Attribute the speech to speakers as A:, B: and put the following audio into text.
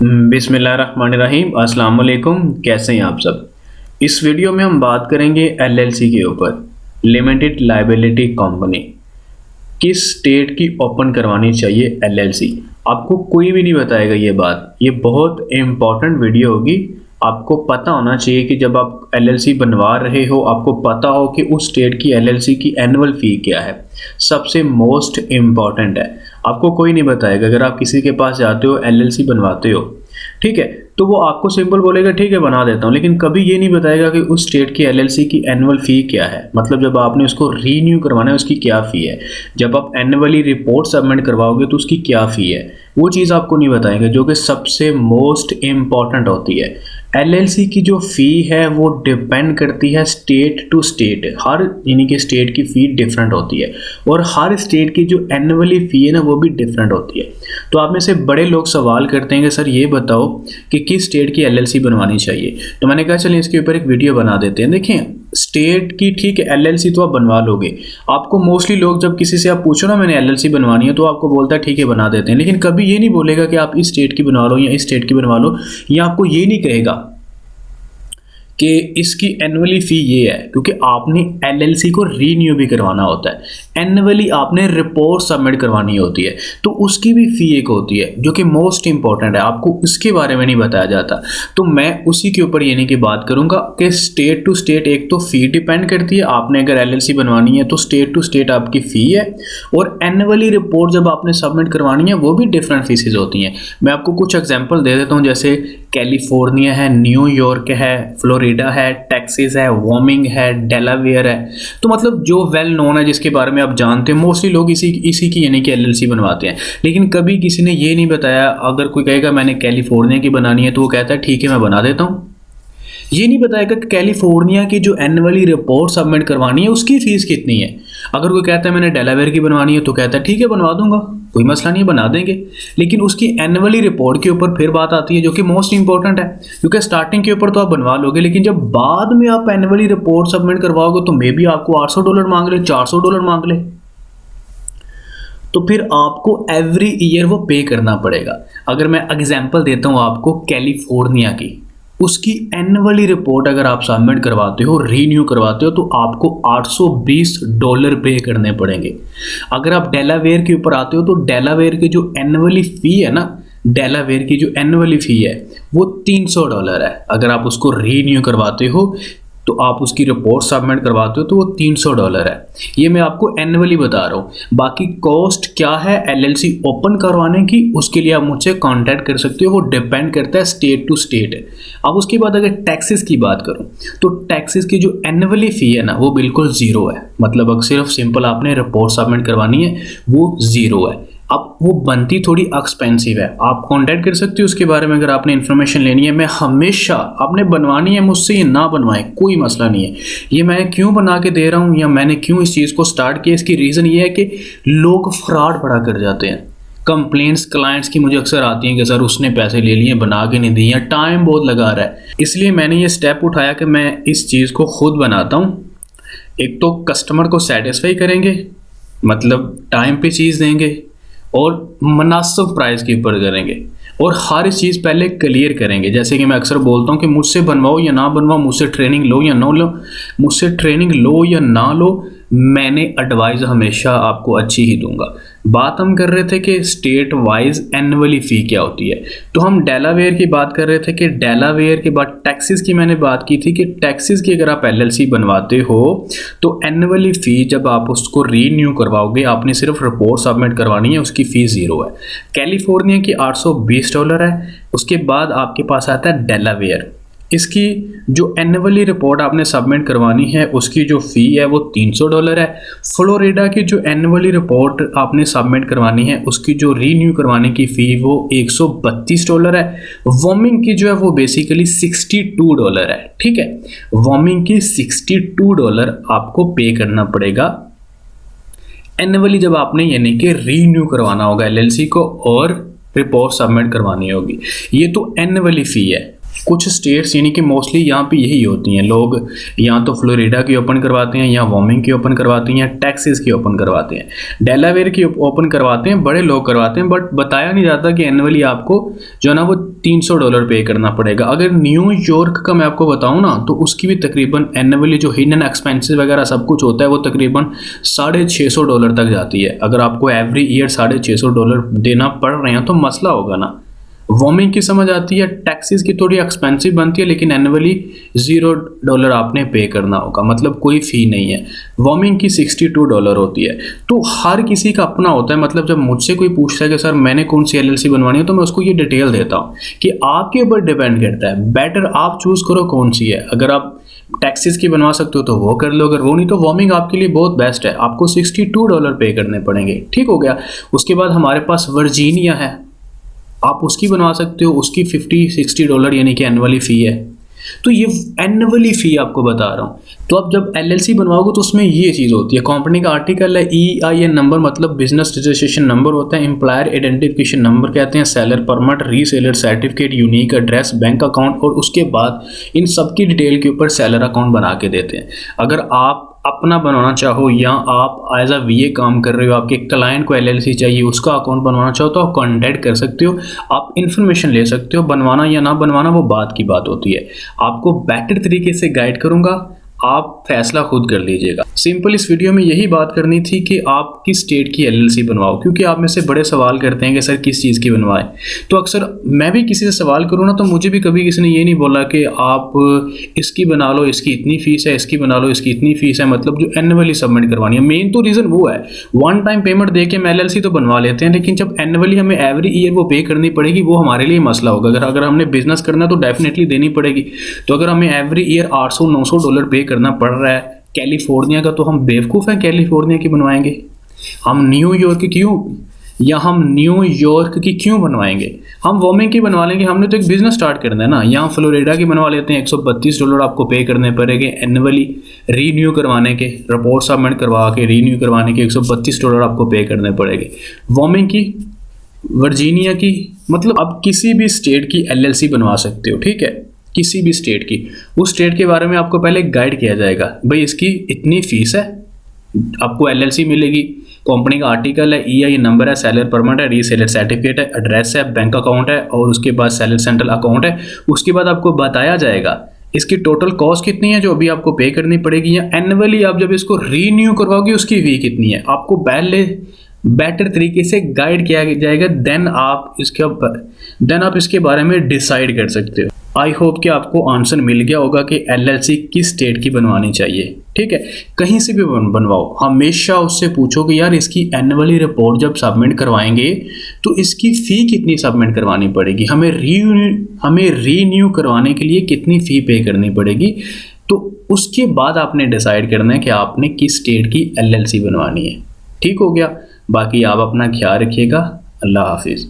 A: बिस्मिल्लाहिर्रहमानिर्रहीम। अस्सलाम वालेकुम। कैसे हैं आप सब। इस वीडियो में हम बात करेंगे एलएलसी के ऊपर। लिमिटेड लायबिलिटी कंपनी किस स्टेट की ओपन करवानी चाहिए एलएलसी। आपको कोई भी नहीं बताएगा ये बात। ये बहुत इम्पॉर्टेंट वीडियो होगी। आपको पता होना चाहिए कि जब आप एलएलसी बनवा रहे हो आपको पता हो कि उस स्टेट की एलएलसी की एनुअल फ़ी क्या है। सबसे मोस्ट इम्पॉर्टेंट है। आपको कोई नहीं बताएगा। अगर आप किसी के पास जाते हो एलएलसी बनवाते हो, ठीक है, तो वो आपको सिंपल बोलेगा ठीक है बना देता हूँ, लेकिन कभी ये नहीं बताएगा कि उस स्टेट की एलएलसी की एनुअल फ़ी क्या है। मतलब जब आपने उसको रीन्यू करवाना है उसकी क्या फ़ी है, जब आप एनुअली रिपोर्ट सबमिट करवाओगे तो उसकी क्या फ़ी है, वो चीज़ आपको नहीं बताएंगे, जो कि सबसे मोस्ट इम्पॉर्टेंट होती है। एलएलसी की जो फ़ी है वो डिपेंड करती है स्टेट टू स्टेट। हर यानी कि स्टेट की फ़ी डिफरेंट होती है और हर स्टेट की जो एनुअली फ़ी है ना वो भी डिफरेंट होती है। तो आप में से बड़े लोग सवाल करते हैं कि सर ये बताओ कि किस स्टेट की एलएलसी बनवानी चाहिए। तो मैंने कहा चलिए इसके ऊपर एक वीडियो बना देते हैं। देखिए स्टेट की ठीक है एलएलसी तो आप बनवा लोगे। आपको मोस्टली लोग जब किसी से आप पूछो ना मैंने एलएलसी बनवानी है तो आपको बोलता है ठीक है बना देते हैं, लेकिन कभी ये नहीं बोलेगा कि आप इस स्टेट की बनवा लो या इस स्टेट की बनवा लो, या आपको ये नहीं कहेगा कि इसकी एनुअली फ़ी ये है, क्योंकि आपने एलएलसी को रीन्यू भी करवाना होता है। एनुअली आपने रिपोर्ट सबमिट करवानी होती है तो उसकी भी फ़ी एक होती है जो कि मोस्ट इंपॉर्टेंट है। आपको उसके बारे में नहीं बताया जाता। तो मैं उसी के ऊपर यानी कि बात करूंगा कि स्टेट टू स्टेट एक तो फ़ी डिपेंड करती है। आपने अगर एलएलसी बनवानी है तो स्टेट टू स्टेट आपकी फ़ी है, और एनुअली रिपोर्ट जब आपने सबमिट करवानी है वो भी डिफरेंट फीसेज होती हैं। मैं आपको कुछ एग्जाम्पल दे देता हूँ, जैसे कैलिफोर्निया है, न्यूयॉर्क है, फ्लोरिडा है, टेक्सास है, वार्मिंग है, डेलावेयर है। तो मतलब जो वेल नोन है जिसके बारे में आप जानते हो, मोस्टली लोग इसी की यानी कि एलएलसी बनवाते हैं। लेकिन कभी किसी ने ये नहीं बताया। अगर कोई कहेगा मैंने कैलिफोर्निया की बनानी है तो वो कहता है ठीक है मैं बना देता हूँ। ये नहीं बताएगा कि कैलिफोर्निया की जो एनुअली रिपोर्ट सबमिट करवानी है उसकी फीस कितनी है। अगर कोई कहता है मैंने डेलावेयर की बनवानी है तो कहता है ठीक है बनवा दूंगा, कोई मसला नहीं बना देंगे। लेकिन उसकी एनुअली रिपोर्ट के ऊपर फिर बात आती है जो कि मोस्ट इंपॉर्टेंट है, क्योंकि स्टार्टिंग के ऊपर तो आप बनवा लोगे, लेकिन जब बाद में आप एनुअली रिपोर्ट सबमिट करवाओगे तो मे बी आपको $800 मांग ले, $400 मांग ले, तो फिर आपको एवरी ईयर वो पे करना पड़ेगा। अगर मैं एग्जांपल देता हूँ आपको कैलिफोर्निया की, उसकी एनुअली रिपोर्ट अगर आप सबमिट करवाते हो, रीन्यू करवाते हो, तो आपको $820 पे करने पड़ेंगे। अगर आप डेलावेयर के ऊपर आते हो तो डेलावेयर की जो एनुअली फ़ी है ना, डेलावेयर की जो एनुअली फ़ी है वो $300 है। अगर आप उसको रीन्यू करवाते हो तो आप उसकी रिपोर्ट सबमिट करवाते हो तो वो $300 है। ये मैं आपको एनुअली बता रहा हूँ। बाकी कॉस्ट क्या है एलएलसी ओपन करवाने की, उसके लिए आप मुझसे कांटेक्ट कर सकते हो। वो डिपेंड करता है स्टेट टू स्टेट। अब उसके बाद अगर टैक्सेस की बात करूँ तो टैक्सेस की जो एनुअली फ़ी है ना वो बिल्कुल ज़ीरो है। मतलब अगर सिर्फ सिंपल आपने रिपोर्ट सबमिट करवानी है वो ज़ीरो है। अब वो बनती थोड़ी एक्सपेंसिव है। आप कांटेक्ट कर सकते हो उसके बारे में अगर आपने इन्फॉर्मेशन लेनी है। मैं हमेशा आपने बनवानी है मुझसे, ये ना बनवाएं कोई मसला नहीं है। ये मैं क्यों बना के दे रहा हूँ या मैंने क्यों इस चीज़ को स्टार्ट किया, इसकी रीज़न ये है कि लोग फ्रॉड बड़ा कर जाते हैं। कंप्लेंट्स क्लाइंट्स की मुझे अक्सर आती हैं कि सर उसने पैसे ले लिए बना के नहीं दिए या टाइम बहुत लगा रहा है। इसलिए मैंने ये स्टेप उठाया कि मैं इस चीज़ को खुद बनाता हूँ। एक तो कस्टमर को सेटिस्फाई करेंगे, मतलब टाइम पे चीज़ देंगे और मुनासिब प्राइस के ऊपर करेंगे, और हर चीज़ पहले क्लियर करेंगे। जैसे कि मैं अक्सर बोलता हूँ कि मुझसे बनवाओ या ना बनवाओ, मुझसे ट्रेनिंग लो या ना लो, मुझसे ट्रेनिंग लो या ना लो, मैंने एडवाइस हमेशा आपको अच्छी ही दूंगा। बात हम कर रहे थे कि स्टेट वाइज एनुअली फ़ी क्या होती है, तो हम डेलावेयर की बात कर रहे थे कि डेलावेयर के बाद टैक्सेस की मैंने बात की थी कि टैक्सेस की अगर आप एलएलसी बनवाते हो तो एनुअली फ़ी जब आप उसको रीन्यू करवाओगे, आपने सिर्फ रिपोर्ट सबमिट करवानी है, उसकी फ़ी ज़ीरो है। कैलिफोर्निया की $820 है। उसके बाद आपके पास आता है डेलावेयर। इसकी जो एनुअली रिपोर्ट आपने सबमिट करवानी है उसकी जो फ़ी है वो $300 है। फ्लोरिडा की जो एनुअली रिपोर्ट आपने सबमिट करवानी है उसकी जो रीन्यू करवाने की फ़ी वो $132 है। वार्मिंग की जो है वो बेसिकली $62 है। ठीक है, वार्मिंग की $62 आपको पे करना पड़ेगा एनुअली जब आपने यानी कि रीन्यू करवाना होगा एलएलसी को और रिपोर्ट सबमिट करवानी होगी। ये तो एनुअली फ़ी है। कुछ स्टेट्स यानी कि मोस्टली यहाँ पे यही होती हैं, लोग या तो फ्लोरिडा की ओपन करवाते हैं, या वार्मिंग की ओपन करवाते हैं, या टेक्सास की ओपन करवाते हैं, डेलावेयर की ओपन करवाते हैं, बड़े लोग करवाते हैं। बट बताया नहीं जाता कि एनुअली आपको जो है ना वो $300 पे करना पड़ेगा। अगर न्यूयॉर्क का मैं आपको बताऊँ ना, तो उसकी भी तकरीबन एनुअली जो हिडन एक्सपेंसेस वगैरह सब कुछ होता है वो तकरीबन $650 तक जाती है। अगर आपको एवरी ईयर $650 देना पड़ रहे हैं तो मसला होगा ना। वार्मिंग की समझ आती है, टैक्सेस की थोड़ी एक्सपेंसिव बनती है, लेकिन एनुअली $0 आपने पे करना होगा, मतलब कोई फ़ी नहीं है। वार्मिंग की $62 होती है। तो हर किसी का अपना होता है। मतलब जब मुझसे कोई पूछता है कि सर मैंने कौन सी LLC बनवानी है, तो मैं उसको ये डिटेल देता हूँ कि आपके ऊपर डिपेंड करता है। बेटर आप चूज़ करो कौन सी है। अगर आप टैक्सेस की बनवा सकते हो तो वो कर लो, अगर वो नहीं तो वार्मिंग आपके लिए बहुत बेस्ट है। आपको $62 पे करने पड़ेंगे। ठीक हो गया। उसके बाद हमारे पास वर्जीनिया है, आप उसकी बनवा सकते हो, उसकी $50-60 यानी कि एनुअली फ़ी है। तो ये एनुअली फ़ी आपको बता रहा हूँ। तो आप जब LLC बनवाओगे तो उसमें ये चीज़ होती है, कंपनी का आर्टिकल है, EIN नंबर मतलब बिजनेस रजिस्ट्रेशन नंबर होता है, एम्प्लॉयर आइडेंटिफिकेशन नंबर कहते हैं, seller permit, reseller certificate, unique address, bank account, और उसके बाद इन सब की डिटेल के ऊपर सेलर अकाउंट बना के देते हैं। अगर आप अपना बनवाना चाहो या आप एज अ VA काम कर रहे हो, आपके क्लाइंट को LLC चाहिए, उसका अकाउंट बनवाना चाहो तो आप कॉन्टैक्ट कर सकते हो, आप इन्फॉर्मेशन ले सकते हो। बनवाना या ना बनवाना वो बात की बात होती है। आपको बेटर तरीके से गाइड करूँगा, आप फैसला खुद कर लीजिएगा। सिंपल इस वीडियो में यही बात करनी थी कि आप किस स्टेट की LLC बनवाओ, क्योंकि आप में से बड़े सवाल करते हैं कि सर किस चीज़ की बनवाएं। तो अक्सर मैं भी किसी से सवाल करूँ ना, तो मुझे भी कभी किसी ने ये नहीं बोला कि आप इसकी बना लो, इसकी इतनी फ़ीस है, इसकी बना लो, इसकी इतनी फ़ीस है। मतलब जो एनुअली सबमिट करवानी है, मेन तो रीज़न वो है। वन टाइम पेमेंट दे के हम LLC तो बनवा लेते हैं, लेकिन जब एनुअली हमें एवरी ईयर वो पे करनी पड़ेगी, वो हमारे लिए मसला होगा। अगर हमने बिजनेस करना तो डेफिनेटली देनी पड़ेगी। तो अगर हमें एवरी ईयर $800-900 पे करना पड़ रहा है कैलिफोर्निया का, तो हम बेवकूफ़ हैं कैलिफोर्निया की बनवाएंगे। हम न्यूयॉर्क की क्यों बनवाएंगे? हम वार्मिंग की बनवा लेंगे। हमने तो एक बिजनेस स्टार्ट करना है ना। यहाँ फ्लोरिडा की बनवा लेते हैं, $132 आपको पे करने पड़ेंगे एनुअली रीन्यू करवाने के, रिपोर्ट सबमिट करवा के रीन्यू करवाने के $132 आपको पे करने पड़ेंगे। वार्मिंग की वर्जीनिया की, मतलब आप किसी भी स्टेट की LLC बनवा सकते हो। ठीक है, किसी भी स्टेट की। उस स्टेट के बारे में आपको पहले गाइड किया जाएगा, भाई इसकी इतनी फीस है, आपको LLC मिलेगी, कंपनी का आर्टिकल है, EIN नंबर है, सेलर परमिट है, रीसेलर सर्टिफिकेट है, एड्रेस है, बैंक अकाउंट है, और उसके बाद सेलर सेंट्रल अकाउंट है। उसके बाद आपको बताया जाएगा इसकी टोटल कॉस्ट कितनी है जो अभी आपको पे करनी पड़ेगी, या एनुअली आप जब इसको रीन्यू करवाओगे उसकी फी कितनी है। आपको पहले बेटर तरीके से गाइड किया जाएगा, देन आप इसके बारे में डिसाइड कर सकते हो। आई होप कि आपको आंसर मिल गया होगा कि LLC किस स्टेट की बनवानी चाहिए। ठीक है, कहीं से भी बनवाओ, हमेशा उससे पूछो कि यार इसकी एनुअली रिपोर्ट जब सबमिट करवाएंगे तो इसकी फ़ी कितनी सबमिट करवानी पड़ेगी, हमें रीन्यू करवाने के लिए कितनी फ़ी पे करनी पड़ेगी। तो उसके बाद आपने डिसाइड करना है कि आपने किस स्टेट की LLC बनवानी है। ठीक हो गया। बाकी आप अपना ख्याल रखिएगा। अल्लाह हाफिज़।